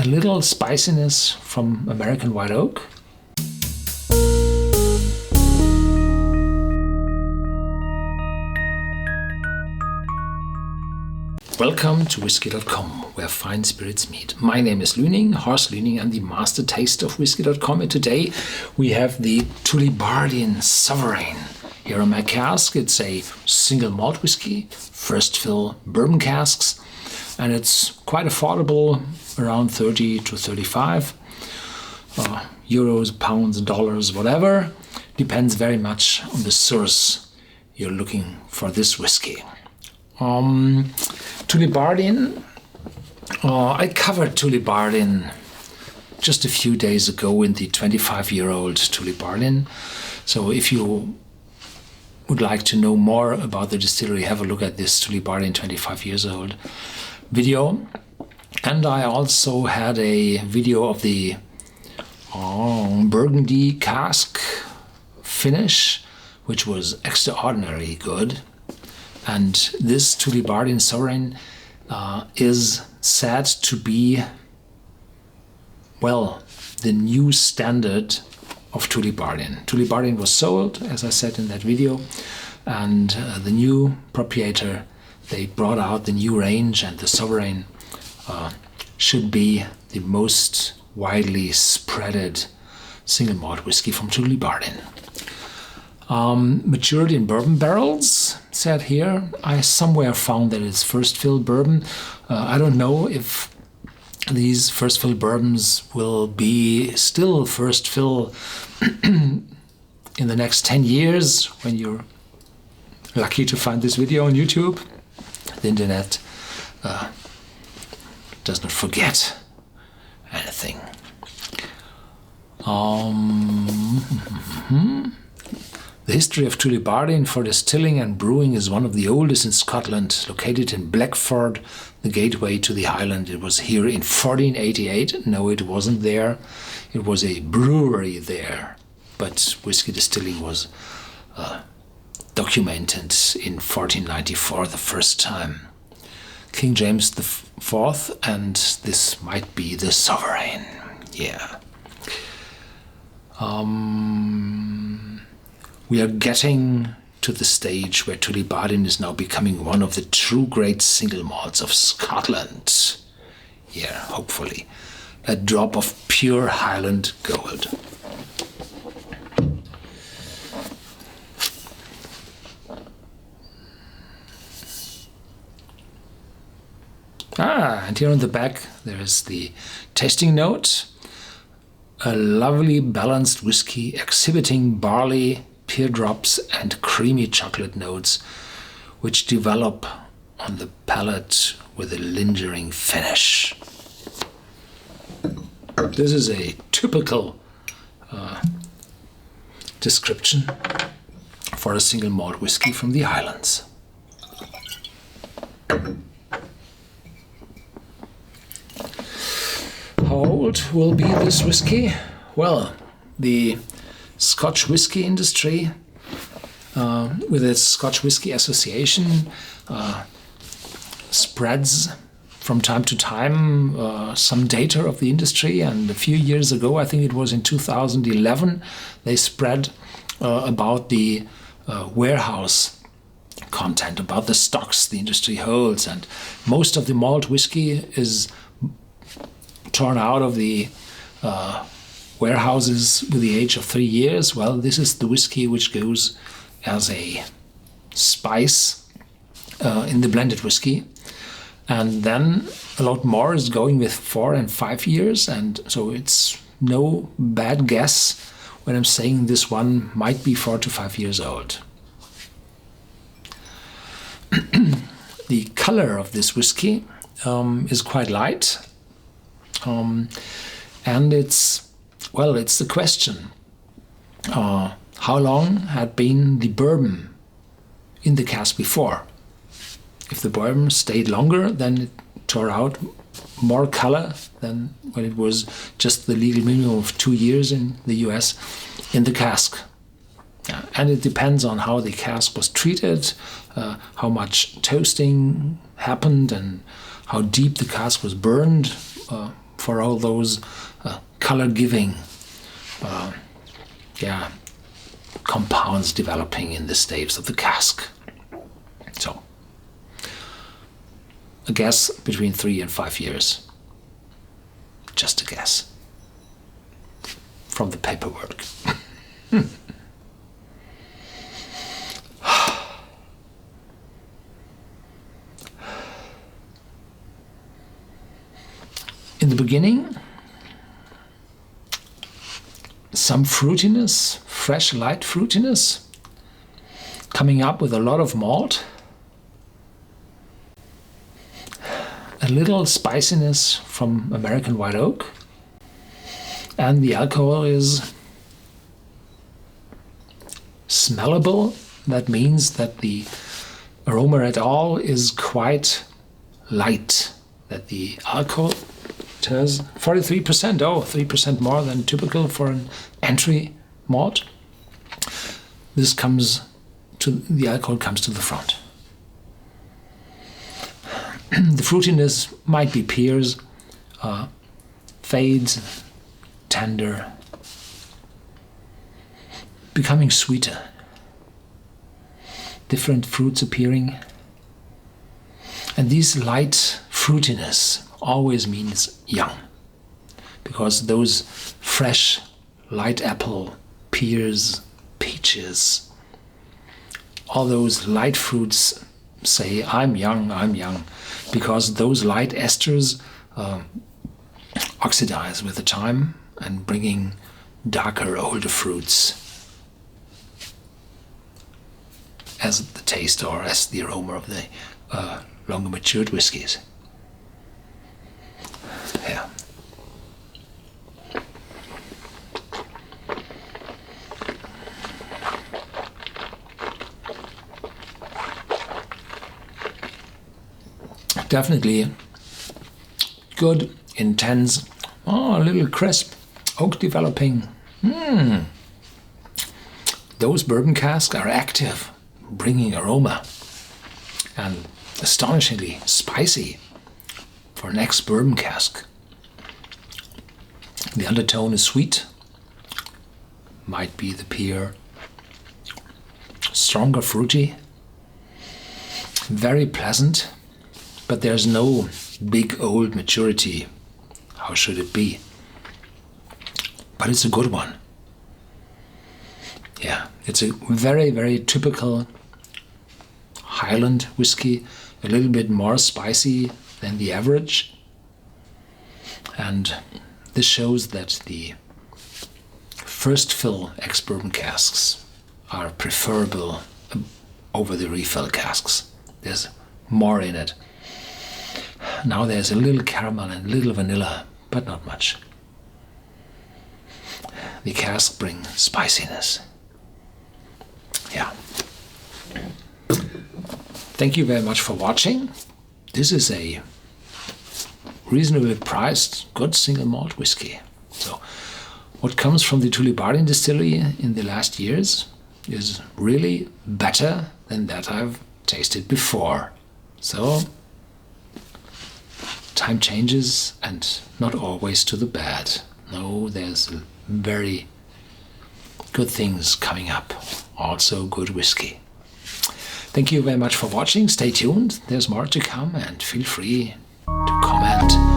little spiciness from American white oak. Welcome to Whisky.com, where fine spirits meet. My name is Lüning, Horst Lüning. I'm the master taster of Whisky.com, and today we have the Tullibardine Sovereign. Here on my cask, it's a single malt whiskey, first fill bourbon casks, and it's quite affordable, around 30 to 35 euros, pounds, dollars, whatever. Depends very much on the source you're looking for this whiskey. Tullibardine, I covered Tullibardine just a few days ago in the 25-year-old Tullibardine. So if you would like to know more about the distillery, have a look at this Tullibardine 25 years old video. And I also had a video of the Burgundy cask finish, which was extraordinarily good. And this Tullibardine Sovereign is said to be, well, the new standard of Tullibardine. Tullibardine was sold, as I said in that video, and the new proprietor, they brought out the new range, and the Sovereign should be the most widely spreaded single malt whiskey from Tullibardine. Matured in bourbon barrels, said here. I somewhere found that it's first fill bourbon. I don't know if these first fill bourbons will be still first fill in the next 10 years when you're lucky to find this video on YouTube. The internet does not forget anything. The history of Tullibardine for distilling and brewing is one of the oldest in Scotland. Located in Blackford, the gateway to the Highland. It was here in 1488. No, it wasn't there. It was a brewery there. But whiskey distilling was documented in 1494 the first time. King James IV, and this might be the Sovereign. Yeah. We are getting to the stage where Tullibardine is now becoming one of the true great single malts of Scotland. Yeah, hopefully. A drop of pure Highland gold. And here on the back there is the tasting note. A lovely balanced whiskey exhibiting barley, pear drops and creamy chocolate notes which develop on the palate with a lingering finish. This is a typical description for a single malt whiskey from the Highlands. How old will be this whiskey? Well, the Scotch whisky industry, with its Scotch Whisky Association, spreads from time to time some data of the industry. And a few years ago, I think it was in 2011, they spread about the warehouse content, about the stocks the industry holds. And most of the malt whiskey is torn out of the warehouses with the age of 3 years. Well, this is the whiskey which goes as a spice in the blended whiskey. And then a lot more is going with 4 and 5 years. And so it's no bad guess when I'm saying this one might be 4 to 5 years old. The color of this whiskey is quite light. And it's the question, how long had been the bourbon in the cask before? If the bourbon stayed longer, then it tore out more color than when it was just the legal minimum of 2 years in the US in the cask. And it depends on how the cask was treated, how much toasting happened, and how deep the cask was burned. for all those color-giving compounds developing in the staves of the cask. So, a guess between 3 and 5 years. Just a guess. From the paperwork. In the beginning, some fruitiness, fresh light fruitiness, coming up with a lot of malt, a little spiciness from American white oak, and the alcohol is smellable. That means that the aroma at all is quite light, that the alcohol has 43%, 3% more than typical for an entry malt. The alcohol comes to the front. The fruitiness might be pears, fades, tender, becoming sweeter. Different fruits appearing. And this light fruitiness always means young, because those fresh light apple, pears, peaches, all those light fruits say, I'm young, because those light esters oxidize with the time and bringing darker, older fruits as the taste or as the aroma of the longer matured whiskies. Yeah. Definitely good, intense, a little crisp, oak developing. Those bourbon casks are active, bringing aroma, and astonishingly spicy for an ex-bourbon cask. The undertone is sweet, might be the pear, stronger fruity, very pleasant, but there's no big old maturity. How should it be? But it's a good one. Yeah, it's a very, very typical Highland whiskey, a little bit more spicy than the average. And this shows that the first fill ex-bourbon casks are preferable over the refill casks. There's more in it. Now there's a little caramel and a little vanilla, but not much. The casks bring spiciness. Yeah. Thank you very much for watching. This is a reasonably priced, good single malt whiskey. So what comes from the Tullibardine Distillery in the last years is really better than that I've tasted before. So time changes, and not always to the bad. No, there's very good things coming up. Also good whiskey. Thank you very much for watching. Stay tuned. There's more to come, and feel free to comment.